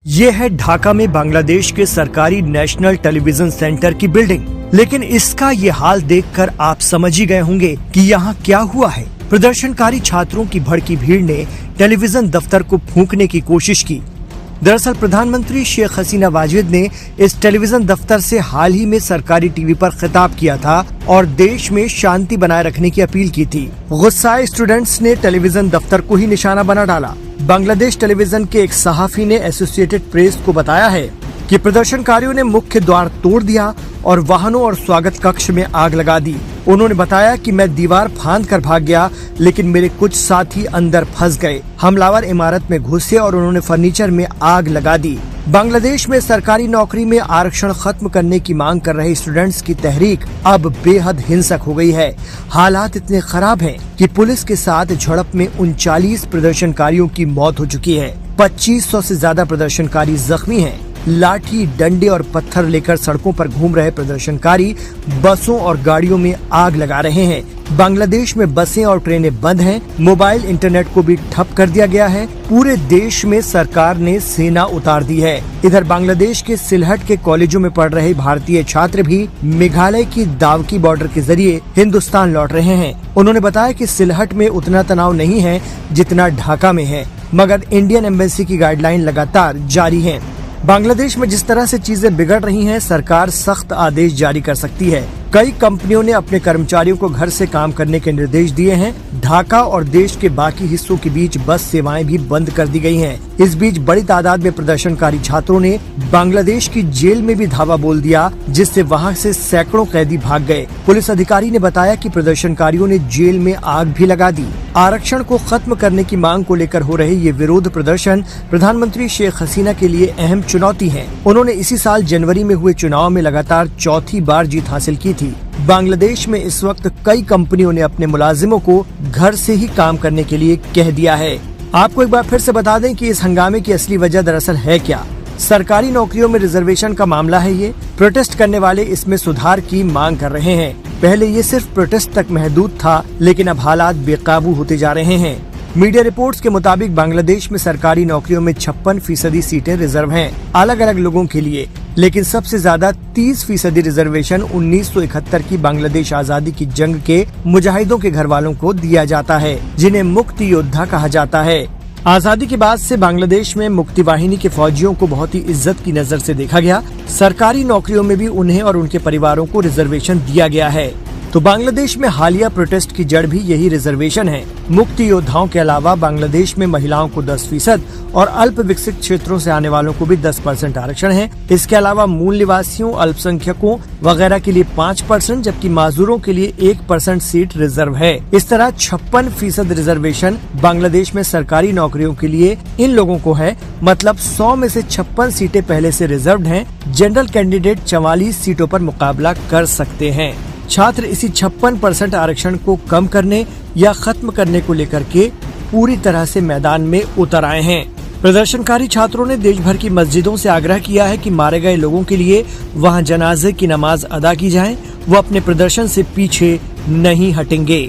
ये है ढाका में बांग्लादेश के सरकारी नेशनल टेलीविजन सेंटर की बिल्डिंग। लेकिन इसका ये हाल देखकर आप समझ ही गए होंगे कि यहाँ क्या हुआ है। प्रदर्शनकारी छात्रों की भड़की भीड़ ने टेलीविजन दफ्तर को फूंकने की कोशिश की। दरअसल प्रधानमंत्री शेख हसीना वाजिद ने इस टेलीविजन दफ्तर से हाल ही में सरकारी टीवी पर खिताब किया था और देश में शांति बनाए रखने की अपील की थी। गुस्साए स्टूडेंट्स ने टेलीविजन दफ्तर को ही निशाना बना डाला। बांग्लादेश टेलीविजन के एक सहाफी ने एसोसिएटेड प्रेस को बताया है कि प्रदर्शनकारियों ने मुख्य द्वार तोड़ दिया और वाहनों और स्वागत कक्ष में आग लगा दी। उन्होंने बताया कि मैं दीवार फांद कर भाग गया, लेकिन मेरे कुछ साथी अंदर फंस गए। हमलावर इमारत में घुसे और उन्होंने फर्नीचर में आग लगा दी। बांग्लादेश में सरकारी नौकरी में आरक्षण खत्म करने की मांग कर रहे स्टूडेंट्स की तहरीक अब बेहद हिंसक हो गई है। हालात इतने खराब हैं कि पुलिस के साथ झड़प में 39 प्रदर्शनकारियों की मौत हो चुकी है। 2500 से ज्यादा प्रदर्शनकारी जख्मी हैं। लाठी, डंडे और पत्थर लेकर सड़कों पर घूम रहे प्रदर्शनकारी बसों और गाड़ियों में आग लगा रहे हैं। बांग्लादेश में बसें और ट्रेनें बंद हैं। मोबाइल इंटरनेट को भी ठप कर दिया गया है। पूरे देश में सरकार ने सेना उतार दी है। इधर बांग्लादेश के सिलहट के कॉलेजों में पढ़ रहे भारतीय छात्र भी मेघालय की दावकी बॉर्डर के जरिए हिंदुस्तान लौट रहे हैं। उन्होंने बताया कि सिलहट में उतना तनाव नहीं है जितना ढाका में है, मगर इंडियन एम्बेसी की गाइडलाइन लगातार जारी है। बांग्लादेश में जिस तरह से चीजें बिगड़ रही हैं, सरकार सख्त आदेश जारी कर सकती है। कई कंपनियों ने अपने कर्मचारियों को घर से काम करने के निर्देश दिए हैं। ढाका और देश के बाकी हिस्सों के बीच बस सेवाएं भी बंद कर दी गई हैं। इस बीच बड़ी तादाद में प्रदर्शनकारी छात्रों ने बांग्लादेश की जेल में भी धावा बोल दिया, जिससे वहां से सैकड़ों कैदी भाग गए। पुलिस अधिकारी ने बताया कि प्रदर्शनकारियों ने जेल में आग भी लगा दी। आरक्षण को खत्म करने की मांग को लेकर हो रहे ये विरोध प्रदर्शन प्रधानमंत्री शेख हसीना के लिए अहम चुनौती है। उन्होंने इसी साल जनवरी में हुए चुनाव में लगातार चौथी बार जीत हासिल की थी। बांग्लादेश में इस वक्त कई कंपनियों ने अपने मुलाजिमों को घर से ही काम करने के लिए कह दिया है। आपको एक बार फिर से बता दें कि इस हंगामे की असली वजह दरअसल है क्या। सरकारी नौकरियों में रिजर्वेशन का मामला है ये। प्रोटेस्ट करने वाले इसमें सुधार की मांग कर रहे हैं। पहले ये सिर्फ प्रोटेस्ट तक महदूद था, लेकिन अब हालात बेकाबू होते जा रहे हैं। मीडिया रिपोर्ट्स के मुताबिक बांग्लादेश में सरकारी नौकरियों में 56% सीटें रिजर्व हैं, अलग अलग लोगों के लिए। लेकिन सबसे ज्यादा 30% रिजर्वेशन 1971 की बांग्लादेश आजादी की जंग के मुजाहिदों के घर वालों को दिया जाता है, जिन्हें मुक्ति योद्धा कहा जाता है। आजादी के बाद से बांग्लादेश में मुक्ति वाहिनी के फौजियों को बहुत ही इज्जत की नजर से देखा गया। सरकारी नौकरियों में भी उन्हें और उनके परिवारों को रिजर्वेशन दिया गया है। तो बांग्लादेश में हालिया प्रोटेस्ट की जड़ भी यही रिजर्वेशन है। मुक्ति योद्धाओं के अलावा बांग्लादेश में महिलाओं को 10% और अल्प विकसित क्षेत्रों से आने वालों को भी 10% आरक्षण है। इसके अलावा मूल निवासियों, अल्पसंख्यकों वगैरह के लिए 5%, जबकि माजूरों के लिए 1% सीट रिजर्व है। इस तरह 56% रिजर्वेशन बांग्लादेश में सरकारी नौकरियों के लिए इन लोगों को है। मतलब 100 में से 56 सीटें पहले से रिजर्व्ड हैं। जनरल कैंडिडेट 44 सीटों पर मुकाबला कर सकते हैं। छात्र इसी 56% आरक्षण को कम करने या खत्म करने को लेकर के पूरी तरह से मैदान में उतर आए हैं। प्रदर्शनकारी छात्रों ने देश भर की मस्जिदों से आग्रह किया है कि मारे गए लोगों के लिए वहां जनाजे की नमाज अदा की जाए। वो अपने प्रदर्शन से पीछे नहीं हटेंगे।